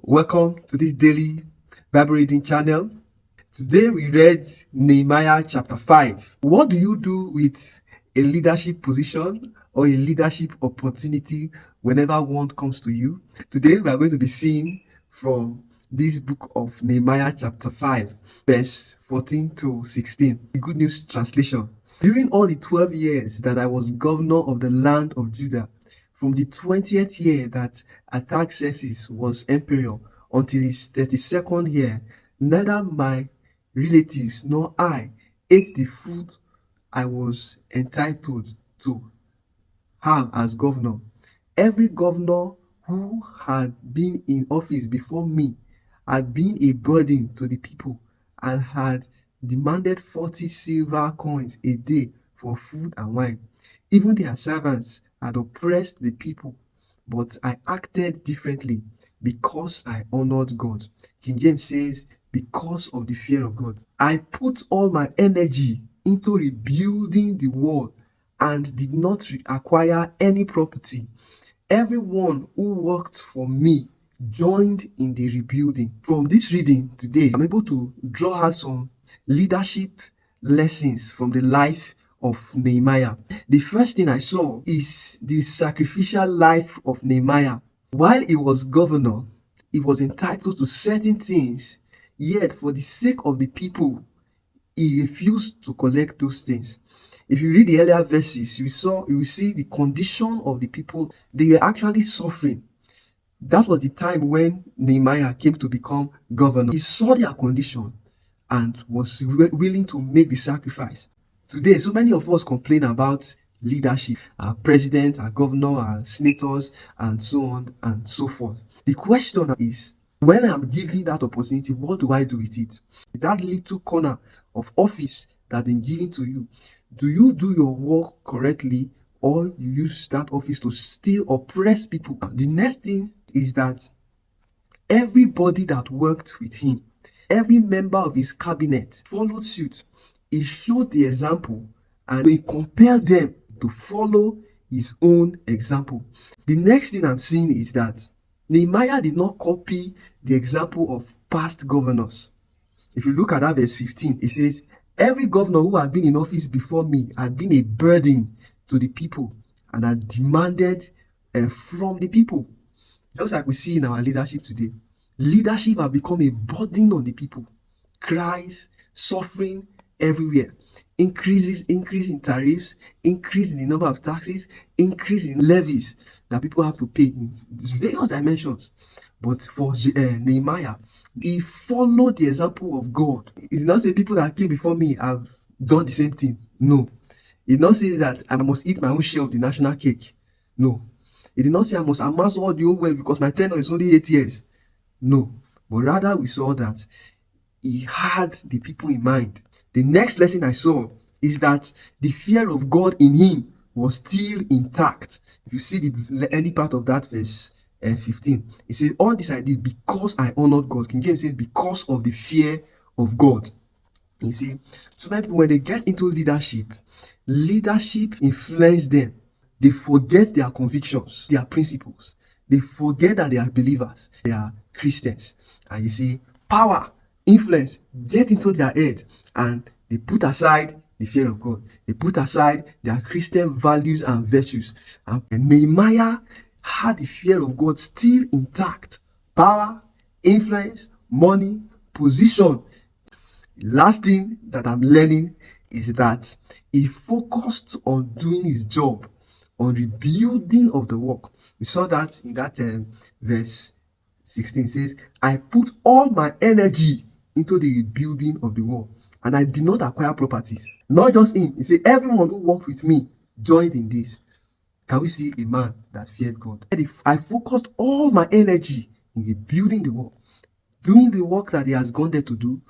Welcome to this daily Bible reading channel. Today we read Nehemiah chapter 5. What do you do with a leadership position or a leadership opportunity whenever one comes to you? Today we are going to be seeing from this book of Nehemiah chapter 5, verse 14 to 16. The Good News Translation. During all the 12 years that I was governor of the land of Judah, from the 20th year that Artaxerxes was emperor until his 32nd year, neither my relatives nor I ate the food I was entitled to have as governor. Every governor who had been in office before me had been a burden to the people and had demanded 40 silver coins a day for food and wine. Even their servants had oppressed the people, but I acted differently because I honored God. King James says, because of the fear of God. I put all my energy into rebuilding the wall and did not acquire any property. Everyone who worked for me joined in the rebuilding. From this reading today, I'm able to draw out some leadership lessons from the life of Nehemiah. The first thing I saw is the sacrificial life of Nehemiah. While he was governor, he was entitled to certain things, yet for the sake of the people, he refused to collect those things. If you read the earlier verses, you will see the condition of the people. They were actually suffering. That was the time when Nehemiah came to become governor. He saw their condition and was willing to make the sacrifice. Today, so many of us complain about leadership, our president, our governor, our senators, and so on and so forth. The question is, when I'm given that opportunity, what do I do with it? That little corner of office that has been given to you, do you do your work correctly, or you use that office to still oppress people? The next thing is that everybody that worked with him, every member of his cabinet followed suit. He showed the example and he compelled them to follow his own example. The next thing I'm seeing is that Nehemiah did not copy the example of past governors. If you look at that verse 15, it says, every governor who had been in office before me had been a burden to the people and had demanded from the people. Just like we see in our leadership today. Leadership has become a burden on the people. Cries, suffering everywhere. Increase in tariffs, increase in the number of taxes, increase in levies that people have to pay in various dimensions. But for Nehemiah, he followed the example of God. He did not say people that came before me have done the same thing. No. He did not say that I must eat my own share of the national cake. No. He did not say I must amass all the whole wealth because my tenure is only 8 years. No. But rather we saw that he had the people in mind. The next lesson I saw is that the fear of God in him was still intact. If you see any part of that verse 15, it says, all this I did because I honored God. King James says, because of the fear of God. You see, so many people, when they get into leadership influences them. They forget their convictions, their principles. They forget that they are believers, they are Christians. And you see, power, influence get into their head and they put aside the fear of God. They put aside their Christian values and virtues. And Nehemiah had the fear of God still intact. Power, influence, money, position. The last thing that I'm learning is that he focused on doing his job, on rebuilding of the work. We saw that in that verse 16. It says, I put all my energy into the rebuilding of the wall, and I did not acquire properties. Not just him. He said, everyone who worked with me joined in this. Can we see a man that feared God? I focused all my energy in rebuilding the wall, doing the work that he has gone there to do,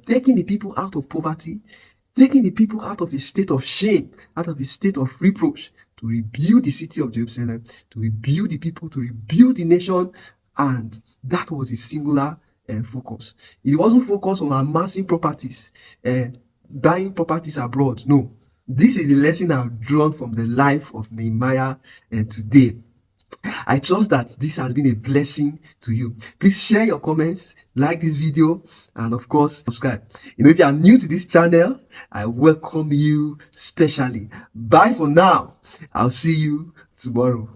taking the people out of poverty, taking the people out of a state of shame, out of a state of reproach, to rebuild the city of Jerusalem, to rebuild the people, to rebuild the nation. And that was his singular focus. He wasn't focused on amassing properties, buying properties abroad. No. This is the lesson I've drawn from the life of Nehemiah today. I trust that this has been a blessing to you. Please share your comments, like this video, and of course, subscribe. If you are new to this channel, I welcome you specially. Bye for now. I'll see you tomorrow.